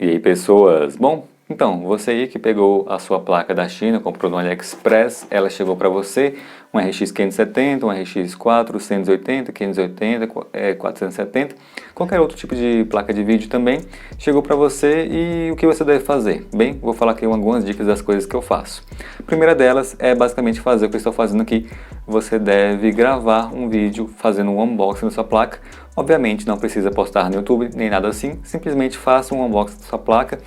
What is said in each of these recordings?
E aí, pessoas? Bom, então, você aí que pegou a sua placa da China, comprou no AliExpress, ela chegou para você, um RX 570, um RX 480, 580, 470, qualquer outro tipo de placa de vídeo também, chegou para você e o que você deve fazer? Bem, vou falar aqui algumas dicas das coisas que eu faço. A primeira delas é basicamente fazer o que eu estou fazendo aqui. Você deve gravar um vídeo fazendo um unboxing da sua placa. Obviamente não precisa postar no YouTube nem nada assim, simplesmente faça um unboxing da sua placa,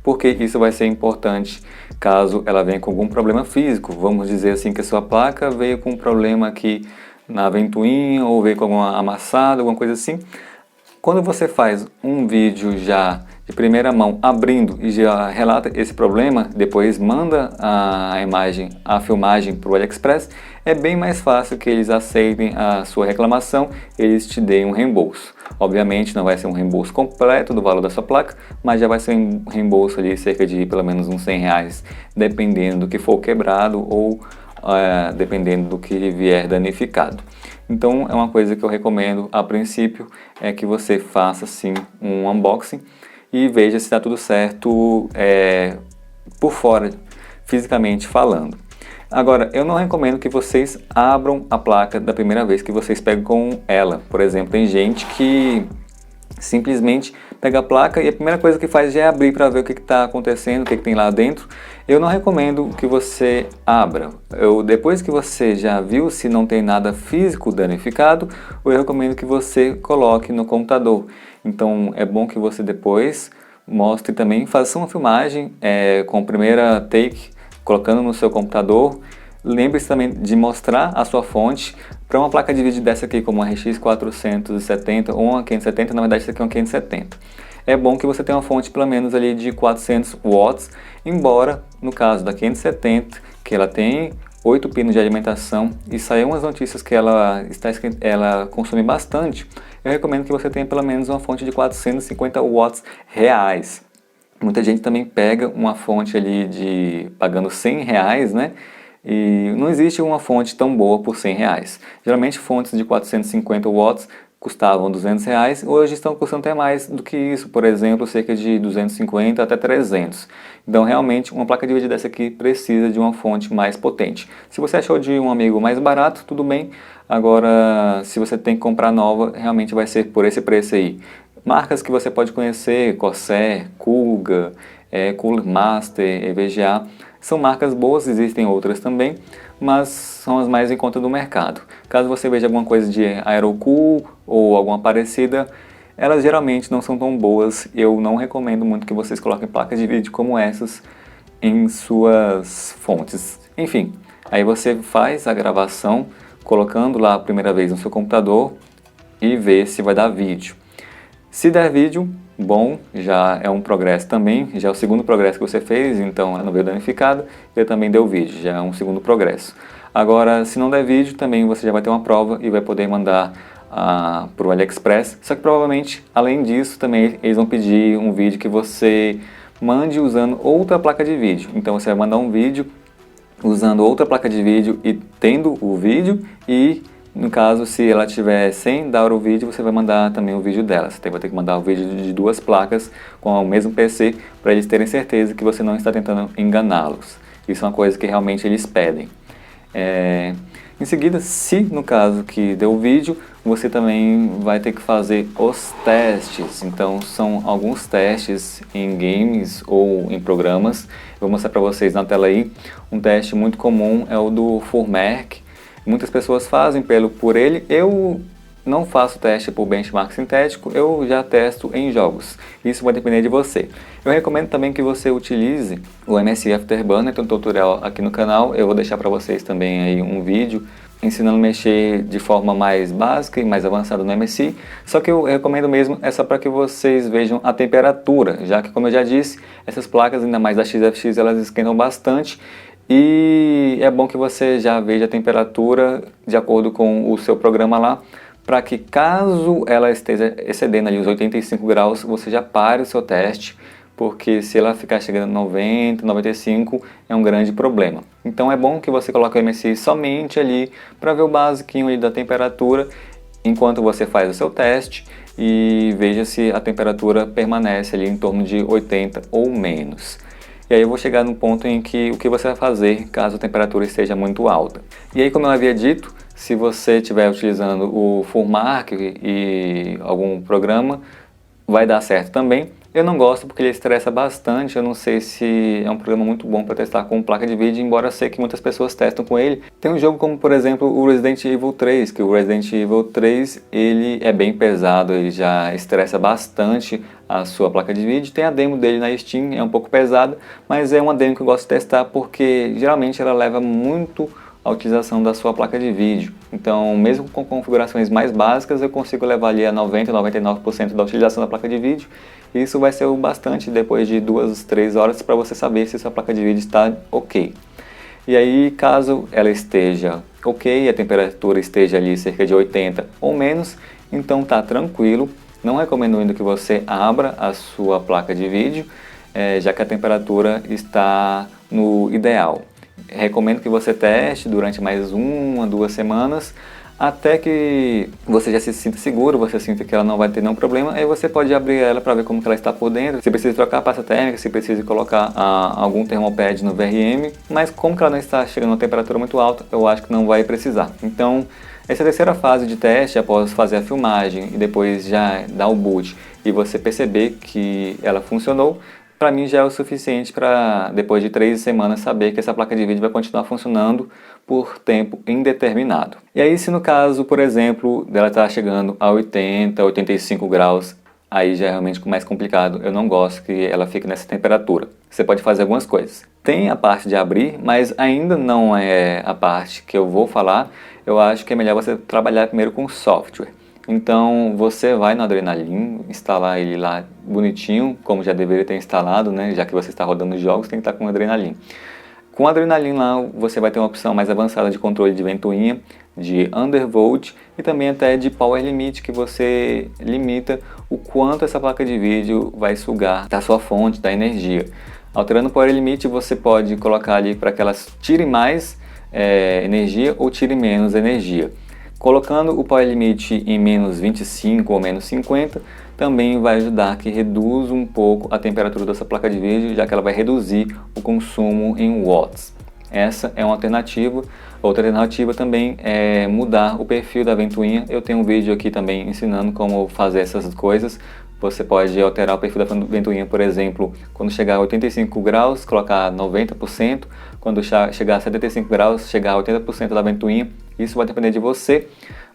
porque isso vai ser importante caso ela venha com algum problema físico. Vamos dizer assim que a sua placa veio com um problema aqui na ventoinha ou veio com alguma amassada, alguma coisa assim. Quando você faz um vídeo já de primeira mão abrindo e já relata esse problema, depois manda a imagem, a filmagem para o AliExpress, é bem mais fácil que eles aceitem a sua reclamação, eles te deem um reembolso. Obviamente não vai ser um reembolso completo do valor da sua placa, mas já vai ser um reembolso ali cerca de pelo menos uns R$100, dependendo do que for quebrado ou dependendo do que vier danificado. Então é uma coisa que eu recomendo a princípio, é que você faça sim um unboxing e veja se está tudo certo por fora, fisicamente falando. Agora, eu não recomendo que vocês abram a placa da primeira vez que vocês pegam com ela. Por exemplo, tem gente que simplesmente pega a placa e a primeira coisa que faz já é abrir para ver o que está acontecendo, o que tem lá dentro. Eu não recomendo que você abra. Depois que você já viu se não tem nada físico danificado, eu recomendo que você coloque no computador. Então é bom que você depois mostre também, faça uma filmagem com a primeira take, colocando no seu computador. Lembre-se também de mostrar a sua fonte. Para uma placa de vídeo dessa aqui, como uma RX 470 ou uma 570, na verdade essa aqui é uma 570. É bom que você tenha uma fonte pelo menos ali de 400 watts, embora no caso da 570, que ela tem 8 pinos de alimentação e saiu umas notícias que ela consome bastante, eu recomendo que você tenha pelo menos uma fonte de 450 watts reais. Muita gente também pega uma fonte ali pagando R$100, né? E não existe uma fonte tão boa por R$100. Geralmente fontes de 450 watts custavam R$200, hoje estão custando até mais do que isso, por exemplo, cerca de 250 até 300. Então realmente uma placa de vídeo dessa aqui precisa de uma fonte mais potente. Se você achou de um amigo mais barato, tudo bem. Agora, se você tem que comprar nova, realmente vai ser por esse preço aí. Marcas que você pode conhecer, Corsair, Kuga, Cooler Master, EVGA, são marcas boas, existem outras também, mas são as mais em conta do mercado. Caso você veja alguma coisa de Aerocool ou alguma parecida, elas geralmente não são tão boas. Eu não recomendo muito que vocês coloquem placas de vídeo como essas em suas fontes. Enfim, aí você faz a gravação colocando lá a primeira vez no seu computador e vê se vai dar vídeo. Se der vídeo, bom, já é um progresso também, já é o segundo progresso que você fez, então ela não veio danificada, e também deu vídeo, já é um segundo progresso. Agora, se não der vídeo, também você já vai ter uma prova e vai poder mandar para o AliExpress, só que provavelmente, além disso, também eles vão pedir um vídeo que você mande usando outra placa de vídeo. Então você vai mandar um vídeo usando outra placa de vídeo e tendo o vídeo, e no caso, se ela tiver sem dar o vídeo, você vai mandar também o vídeo dela. Você vai ter que mandar o vídeo de duas placas com o mesmo PC para eles terem certeza que você não está tentando enganá-los. Isso é uma coisa que realmente eles pedem. Em seguida, se no caso que deu o vídeo, você também vai ter que fazer os testes. Então são alguns testes em games ou em programas. Eu vou mostrar para vocês na tela aí. Um teste muito comum é o do Furmerk. Muitas pessoas fazem por ele. Eu não faço teste por benchmark sintético, eu já testo em jogos. Isso vai depender de você. Eu recomendo também que você utilize o MSI Afterburner, tem um tutorial aqui no canal. Eu vou deixar para vocês também aí um vídeo ensinando a mexer de forma mais básica e mais avançada no MSI. Só que eu recomendo mesmo só para que vocês vejam a temperatura, já que, como eu já disse, essas placas, ainda mais da XFX, elas esquentam bastante. E é bom que você já veja a temperatura de acordo com o seu programa lá, para que caso ela esteja excedendo ali os 85 graus, você já pare o seu teste, porque se ela ficar chegando a 90, 95, é um grande problema. Então é bom que você coloque o MSI somente ali, para ver o basiquinho ali da temperatura, enquanto você faz o seu teste, e veja se a temperatura permanece ali em torno de 80 ou menos. E aí eu vou chegar no ponto em que o que você vai fazer caso a temperatura esteja muito alta. E aí, como eu havia dito, se você estiver utilizando o Furmark e algum programa, vai dar certo também. Eu não gosto porque ele estressa bastante, eu não sei se é um programa muito bom para testar com placa de vídeo, embora eu sei que muitas pessoas testam com ele. Tem um jogo como, por exemplo, o Resident Evil 3, que o Resident Evil 3 ele é bem pesado, ele já estressa bastante a sua placa de vídeo. Tem a demo dele na Steam, é um pouco pesada, mas é uma demo que eu gosto de testar porque geralmente ela leva muito a utilização da sua placa de vídeo. Então, mesmo com configurações mais básicas, eu consigo levar ali a 90, 99% da utilização da placa de vídeo. Isso vai ser o bastante depois de 2, 3 horas para você saber se sua placa de vídeo está ok. E aí, caso ela esteja ok, a temperatura esteja ali cerca de 80 ou menos, então tá tranquilo. Não recomendo ainda que você abra a sua placa de vídeo, já que a temperatura está no ideal. Recomendo que você teste durante mais 1 a 2 semanas, até que você já se sinta seguro, você sinta que ela não vai ter nenhum problema, aí você pode abrir ela para ver como que ela está por dentro, se precisa trocar a pasta térmica, se precisa colocar algum termopad no VRM, mas como que ela não está chegando a uma temperatura muito alta, eu acho que não vai precisar. Então, essa terceira fase de teste, após fazer a filmagem e depois já dar o boot e você perceber que ela funcionou, para mim já é o suficiente para, depois de 3 semanas, saber que essa placa de vídeo vai continuar funcionando por tempo indeterminado. E aí, se no caso, por exemplo, dela estar chegando a 80, 85 graus, aí já é realmente mais complicado. Eu não gosto que ela fique nessa temperatura. Você pode fazer algumas coisas. Tem a parte de abrir, mas ainda não é a parte que eu vou falar. Eu acho que é melhor você trabalhar primeiro com software. Então você vai no Adrenaline, instalar ele lá bonitinho, como já deveria ter instalado, né? Já que você está rodando jogos, tem que estar com o Adrenaline. Com o Adrenaline lá você vai ter uma opção mais avançada de controle de ventoinha, de undervolt e também até de power limit, que você limita o quanto essa placa de vídeo vai sugar da sua fonte, da energia. Alterando o power limit você pode colocar ali para que elas tirem mais energia ou tirem menos energia. Colocando o Power Limit em menos 25 ou menos 50 também vai ajudar que reduz um pouco a temperatura dessa placa de vídeo, já que ela vai reduzir o consumo em watts. Essa é uma alternativa. Outra alternativa também é mudar o perfil da ventoinha. Eu tenho um vídeo aqui também ensinando como fazer essas coisas. Você pode alterar o perfil da ventoinha, por exemplo, quando chegar a 85 graus, colocar 90%, quando chegar a 75 graus, chegar a 80% da ventoinha. Isso vai depender de você,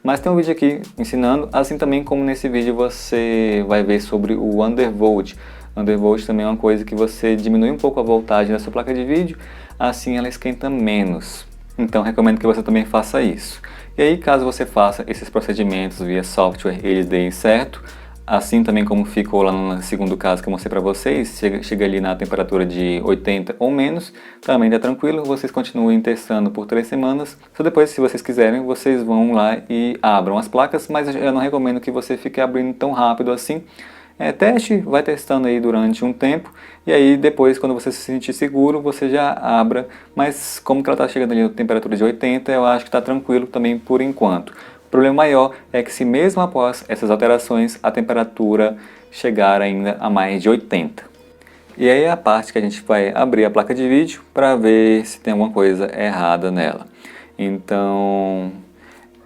mas tem um vídeo aqui ensinando, assim também como nesse vídeo você vai ver sobre o undervolt. Undervolt também é uma coisa que você diminui um pouco a voltagem da sua placa de vídeo, assim ela esquenta menos. Então recomendo que você também faça isso. E aí, caso você faça esses procedimentos via software e eles deem certo, assim também como ficou lá no segundo caso que eu mostrei para vocês, chega ali na temperatura de 80 ou menos, também dá tranquilo, vocês continuem testando por 3 semanas, só depois, se vocês quiserem, vocês vão lá e abram as placas, mas eu não recomendo que você fique abrindo tão rápido assim. Teste, vai testando aí durante um tempo, e aí depois, quando você se sentir seguro, você já abra, mas como que ela está chegando ali na temperatura de 80, eu acho que está tranquilo também por enquanto. O problema maior é que se mesmo após essas alterações a temperatura chegar ainda a mais de 80. E aí é a parte que a gente vai abrir a placa de vídeo para ver se tem alguma coisa errada nela. Então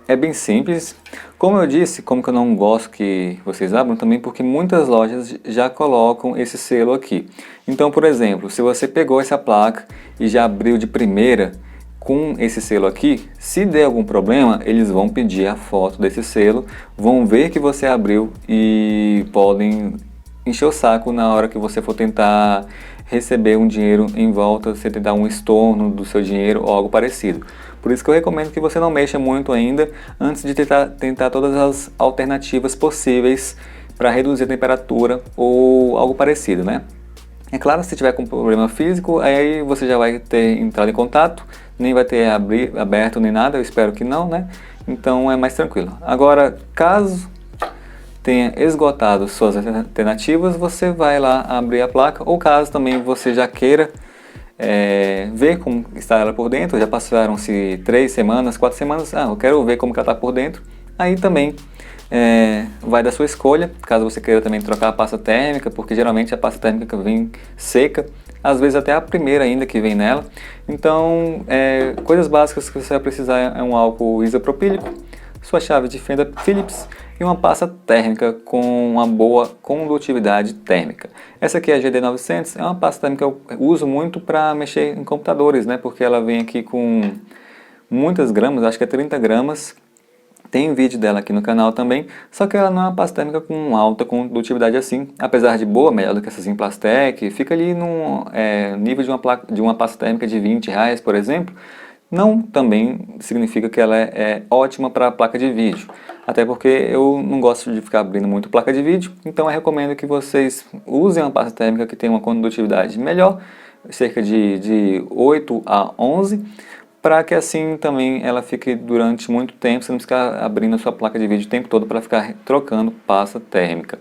é bem simples. Como eu disse, como que eu não gosto que vocês abram também, porque muitas lojas já colocam esse selo aqui. Então, por exemplo, se você pegou essa placa e já abriu de primeira, com esse selo aqui, se der algum problema, eles vão pedir a foto desse selo, vão ver que você abriu e podem encher o saco na hora que você for tentar receber um dinheiro em volta, você tentar um estorno do seu dinheiro ou algo parecido. Por isso que eu recomendo que você não mexa muito ainda antes de tentar todas as alternativas possíveis para reduzir a temperatura ou algo parecido, né? É claro, se tiver com problema físico, aí você já vai ter entrado em contato, nem vai ter aberto nem nada, eu espero que não, né? Então é mais tranquilo. Agora, caso tenha esgotado suas alternativas, você vai lá abrir a placa, ou caso também você já queira ver como está ela por dentro, já passaram-se 3 semanas, 4 semanas, eu quero ver como que ela está por dentro, Aí também vai da sua escolha, caso você queira também trocar a pasta térmica, porque geralmente a pasta térmica vem seca, às vezes até a primeira ainda que vem nela. Então, coisas básicas que você vai precisar é um álcool isopropílico, sua chave de fenda Phillips e uma pasta térmica com uma boa condutividade térmica. Essa aqui é a GD900, é uma pasta térmica que eu uso muito para mexer em computadores, né? Porque ela vem aqui com muitas gramas, acho que é 30 gramas. Tem vídeo dela aqui no canal também, só que ela não é uma pasta térmica com alta condutividade assim. Apesar de boa, melhor do que essas Implastec, fica ali no nível de uma pasta térmica de R$20, por exemplo. Não também significa que ela é ótima para placa de vídeo. Até porque eu não gosto de ficar abrindo muito placa de vídeo, então eu recomendo que vocês usem uma pasta térmica que tenha uma condutividade melhor, cerca de 8 a 11, para que assim também ela fique durante muito tempo, você não ficar abrindo a sua placa de vídeo o tempo todo para ficar trocando pasta térmica.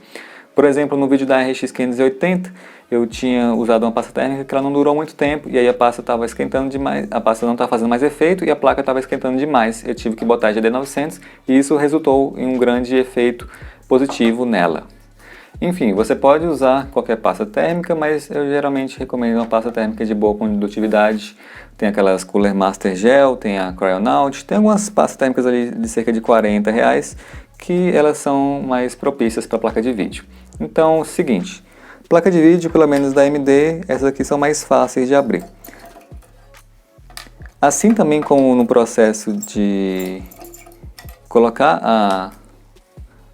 Por exemplo, no vídeo da RX 580, eu tinha usado uma pasta térmica que ela não durou muito tempo, e aí a pasta estava esquentando demais, a pasta não estava fazendo mais efeito e a placa estava esquentando demais. Eu tive que botar a GD900 e isso resultou em um grande efeito positivo nela. Enfim, você pode usar qualquer pasta térmica, mas eu geralmente recomendo uma pasta térmica de boa condutividade. Tem aquelas Cooler Master Gel, tem a Cryonaut, tem algumas pastas térmicas ali de cerca de R$40, que elas são mais propícias para placa de vídeo. Então, seguinte, placa de vídeo, pelo menos da AMD, essas aqui são mais fáceis de abrir. Assim também como no processo de colocar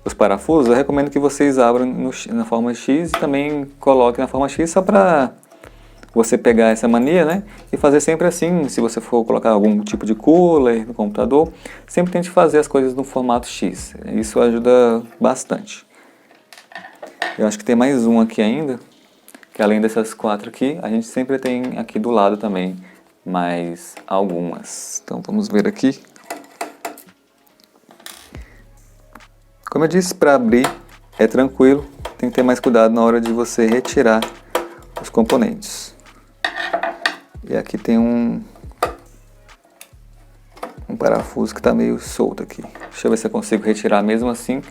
os parafusos, eu recomendo que vocês abram na forma X e também coloquem na forma X só para você pegar essa mania, né? E fazer sempre assim, se você for colocar algum tipo de cooler no computador, sempre tente fazer as coisas no formato X. Isso ajuda bastante. Eu acho que tem mais um aqui ainda, que além dessas 4 aqui, a gente sempre tem aqui do lado também mais algumas. Então vamos ver aqui. Como eu disse, para abrir é tranquilo, tem que ter mais cuidado na hora de você retirar os componentes. E aqui tem um parafuso que está meio solto aqui. Deixa eu ver se eu consigo retirar mesmo assim,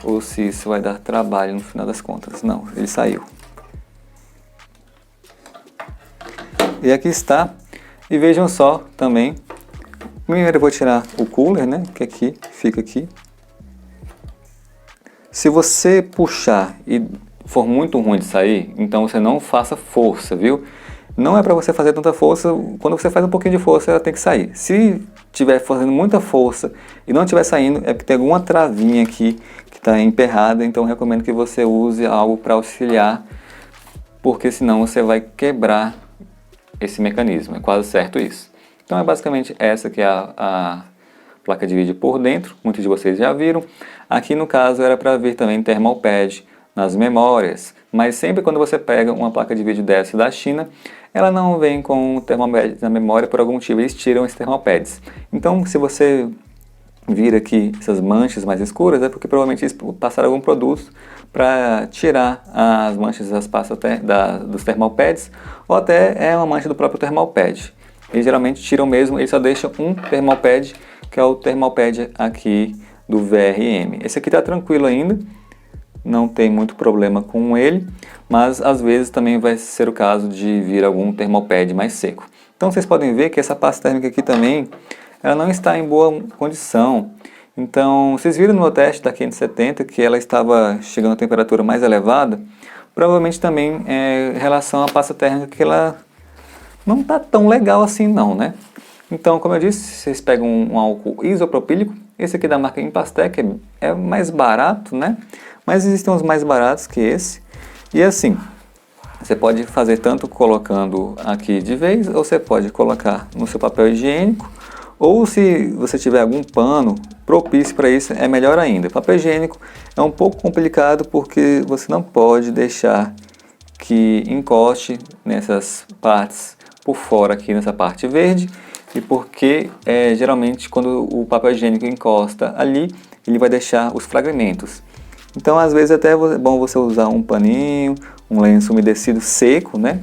ou se isso vai dar trabalho no final das contas. Não, ele saiu. E aqui está. E vejam só também. Primeiro eu vou tirar o cooler, né? Que aqui fica aqui. Se você puxar e for muito ruim de sair, então você não faça força, viu? Não é para você fazer tanta força, quando você faz um pouquinho de força ela tem que sair. Se estiver fazendo muita força e não estiver saindo, é porque tem alguma travinha aqui que está emperrada, então eu recomendo que você use algo para auxiliar, porque senão você vai quebrar esse mecanismo, é quase certo isso. Então é basicamente essa que é a placa de vídeo por dentro, muitos de vocês já viram. Aqui no caso era para vir também thermal pad nas memórias, mas sempre quando você pega uma placa de vídeo dessa da China, ela não vem com thermal pad na memória, por algum motivo eles tiram esses thermal pads. Então se você vir aqui essas manchas mais escuras, é porque provavelmente eles passaram algum produto para tirar as manchas das pastas dos thermal pads, ou até é uma mancha do próprio thermal pad. Eles geralmente tiram mesmo, eles só deixam um thermal pad, que é o thermal pad aqui do VRM. Esse aqui está tranquilo ainda, não tem muito problema com ele, mas às vezes também vai ser o caso de vir algum thermal pad mais seco. Então vocês podem ver que essa pasta térmica aqui também, ela não está em boa condição. Então, vocês viram no meu teste da 570 que ela estava chegando a temperatura mais elevada, provavelmente também em relação à pasta térmica que ela não está tão legal assim não, né? Então, como eu disse, vocês pegam um álcool isopropílico, esse aqui da marca Implastec é mais barato, né? Mas existem uns mais baratos que esse. E assim, você pode fazer tanto colocando aqui de vez, ou você pode colocar no seu papel higiênico, ou se você tiver algum pano propício para isso, é melhor ainda. Papel higiênico é um pouco complicado porque você não pode deixar que encoste nessas partes por fora aqui nessa parte verde, e porque geralmente quando o papel higiênico encosta ali, ele vai deixar os fragmentos. Então às vezes até é bom você usar um paninho, um lenço umedecido seco, né?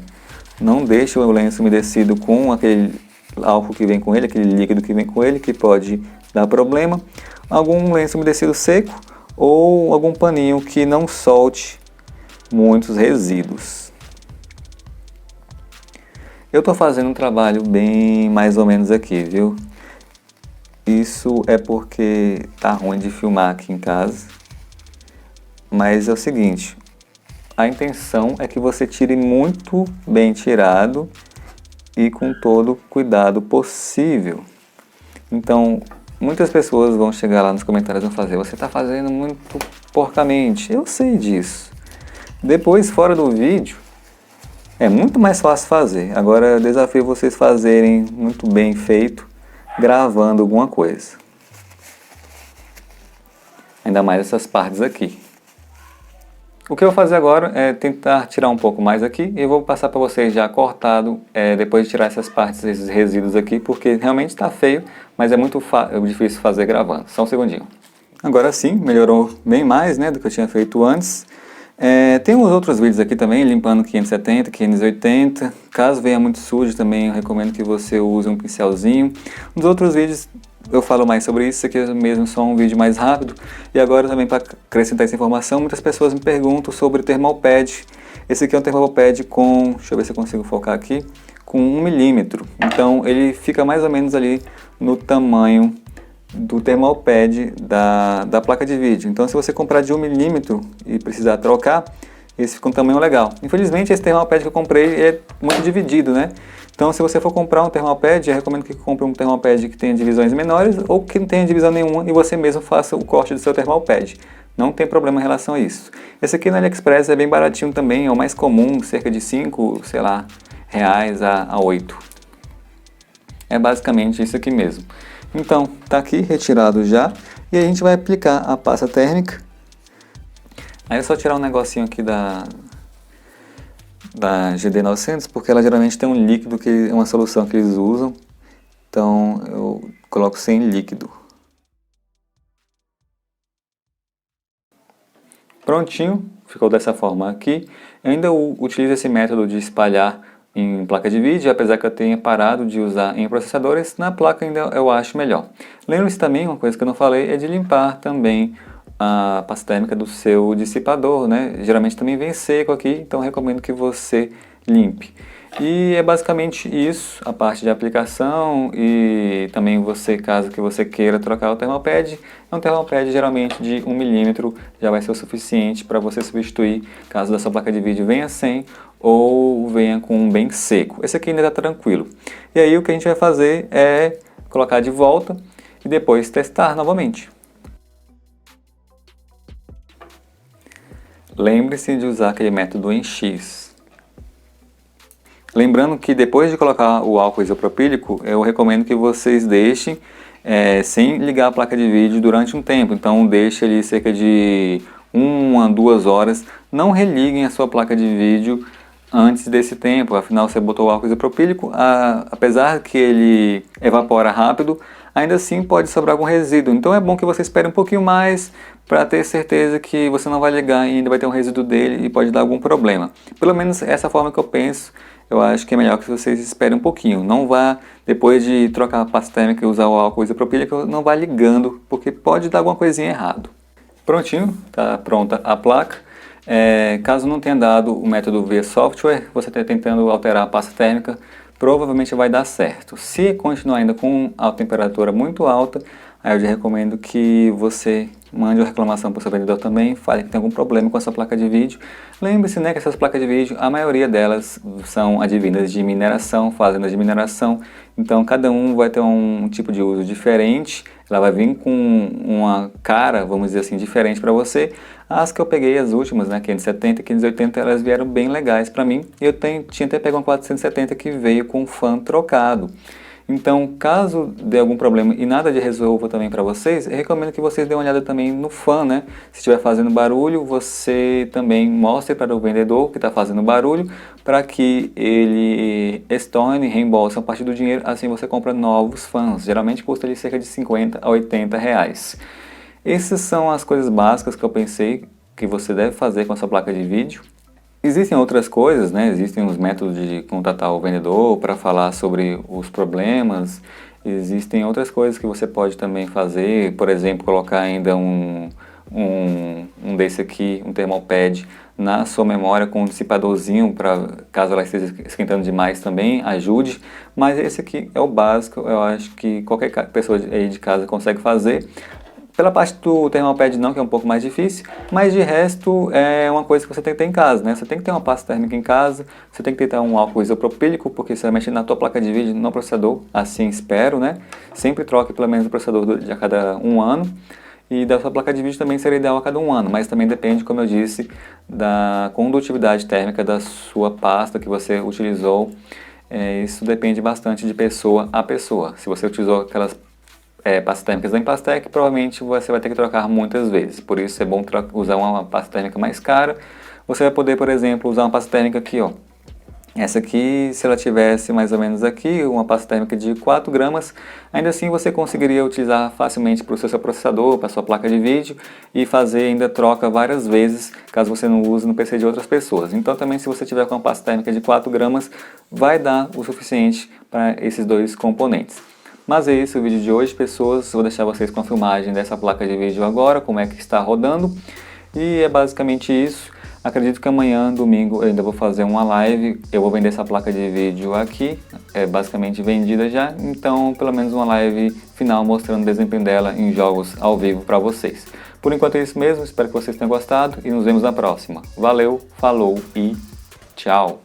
Não deixe o lenço umedecido com aquele álcool que vem com ele, aquele líquido que vem com ele, que pode dar problema. algum lenço umedecido seco ou algum paninho que não solte muitos resíduos. Eu estou fazendo um trabalho bem mais ou menos aqui, viu? Isso é porque tá ruim de filmar aqui em casa, mas é o seguinte, a intenção é que você tire muito bem tirado e com todo o cuidado possível. Então, muitas pessoas vão chegar lá nos comentários e vão fazer: você está fazendo muito porcamente. Eu sei disso. Depois, fora do vídeo, é muito mais fácil fazer. Agora, eu desafio vocês fazerem muito bem feito, gravando alguma coisa. Ainda mais essas partes aqui. O que eu vou fazer agora é tentar tirar um pouco mais aqui e eu vou passar para vocês já cortado, depois de tirar essas partes, esses resíduos aqui, porque realmente está feio, mas é muito difícil fazer gravando. Só um segundinho. Agora sim, melhorou bem mais, né, do que eu tinha feito antes. Tem uns outros vídeos aqui também, limpando 570, 580. Caso venha muito sujo também, eu recomendo que você use um pincelzinho. Nos outros vídeos eu falo mais sobre isso, aqui é mesmo só um vídeo mais rápido. E agora também, para acrescentar essa informação, muitas pessoas me perguntam sobre o thermal pad. Esse aqui é um thermal pad com, deixa eu ver se eu consigo focar aqui, com 1 milímetro. Então ele fica mais ou menos ali no tamanho do thermal pad da placa de vídeo. Então se você comprar de 1 milímetro e precisar trocar, esse fica um tamanho legal. Infelizmente esse thermal pad que eu comprei é muito dividido, né? Então se você for comprar um thermal pad, eu recomendo que compre um thermal pad que tenha divisões menores ou que não tenha divisão nenhuma e você mesmo faça o corte do seu thermal pad. Não tem problema em relação a isso. Esse aqui no AliExpress é bem baratinho também, é o mais comum, cerca de 5, sei lá, reais a 8. É basicamente isso aqui mesmo. Então, tá aqui retirado já e a gente vai aplicar a pasta térmica. Aí é só tirar um negocinho aqui da GD900, porque ela geralmente tem um líquido, que é uma solução que eles usam. Então eu coloco sem líquido. Prontinho, ficou dessa forma aqui. Eu ainda utilizo esse método de espalhar em placa de vídeo, apesar que eu tenha parado de usar em processadores, na placa ainda eu acho melhor. Lembre-se também, uma coisa que eu não falei, é de limpar também a pasta térmica do seu dissipador, né? Geralmente também vem seco aqui, então eu recomendo que você limpe. E é basicamente isso, a parte de aplicação e também você, caso que você queira trocar o thermal pad, um thermal pad geralmente de 1 milímetro já vai ser o suficiente para você substituir, caso da sua placa de vídeo venha sem ou venha com um bem seco. Esse aqui ainda está tranquilo. E aí o que a gente vai fazer é colocar de volta e depois testar novamente. Lembre-se de usar aquele método em X. Lembrando que depois de colocar o álcool isopropílico, eu recomendo que vocês deixem sem ligar a placa de vídeo durante um tempo. Então deixe ali cerca de 1 a 2 horas. Não religuem a sua placa de vídeo antes desse tempo. Afinal, você botou o álcool isopropílico, apesar que ele evapora rápido, ainda assim pode sobrar algum resíduo. Então é bom que você espere um pouquinho mais para ter certeza que você não vai ligar e ainda vai ter um resíduo dele e pode dar algum problema. Pelo menos essa forma que eu penso. Eu acho que é melhor que vocês esperem um pouquinho. Não vá, depois de trocar a pasta térmica e usar o álcool isopropílico, não vá ligando, porque pode dar alguma coisinha errado. Prontinho, está pronta a placa. Caso não tenha dado o método via software, você está tentando alterar a pasta térmica, provavelmente vai dar certo. Se continuar ainda com a temperatura muito alta, aí eu já recomendo que você mande uma reclamação para o seu vendedor também, fale que tem algum problema com essa placa de vídeo. Lembre-se, né, que essas placas de vídeo, a maioria delas são advindas de mineração, fazendas de mineração, então cada um vai ter um tipo de uso diferente, ela vai vir com uma cara, vamos dizer assim, diferente para você. As que eu peguei, as últimas, né, 570 e 580, elas vieram bem legais para mim, e eu tinha até pego uma 470 que veio com fan trocado. Então, caso dê algum problema e nada de resolva também para vocês, eu recomendo que vocês dêem uma olhada também no fan, né? Se estiver fazendo barulho, você também mostre para o vendedor que está fazendo barulho, para que ele estorne, reembolse a parte do dinheiro, assim você compra novos fãs. Geralmente custa ali cerca de 50 a 80 reais. Essas são as coisas básicas que eu pensei que você deve fazer com a sua placa de vídeo. Existem outras coisas, né? Existem os métodos de contatar o vendedor para falar sobre os problemas. Existem outras coisas que você pode também fazer, por exemplo, colocar ainda um desse aqui, um thermalpad, na sua memória com um dissipadorzinho para caso ela esteja esquentando demais também, ajude. Mas esse aqui é o básico, eu acho que qualquer pessoa aí de casa consegue fazer. Pela parte do thermalpad não, que é um pouco mais difícil, mas de resto é uma coisa que você tem que ter em casa, né? Você tem que ter uma pasta térmica em casa, você tem que ter um álcool isopropílico, porque você vai mexer na tua placa de vídeo, no processador, assim espero, né? Sempre troque pelo menos o processador a cada 1 ano, e da sua placa de vídeo também seria ideal a cada 1 ano, mas também depende, como eu disse, da condutividade térmica da sua pasta que você utilizou. Isso depende bastante de pessoa a pessoa. Se você utilizou aquelas pastas térmicas da Empastec, provavelmente você vai ter que trocar muitas vezes. Por isso é bom usar uma pasta térmica mais cara. Você vai poder, por exemplo, usar uma pasta térmica aqui, ó. Essa aqui, se ela tivesse mais ou menos aqui, uma pasta térmica de 4 gramas, ainda assim você conseguiria utilizar facilmente para o seu processador, para a sua placa de vídeo e fazer ainda troca várias vezes, caso você não use no PC de outras pessoas. Então também se você tiver com uma pasta térmica de 4 gramas, vai dar o suficiente para esses dois componentes. Mas é isso o vídeo de hoje, pessoas. Vou deixar vocês com a filmagem dessa placa de vídeo agora, como é que está rodando. E é basicamente isso. Acredito que amanhã, domingo, eu ainda vou fazer uma live. Eu vou vender essa placa de vídeo aqui, é basicamente vendida já. Então, pelo menos uma live final mostrando o desempenho dela em jogos ao vivo para vocês. Por enquanto é isso mesmo, espero que vocês tenham gostado e nos vemos na próxima. Valeu, falou e tchau!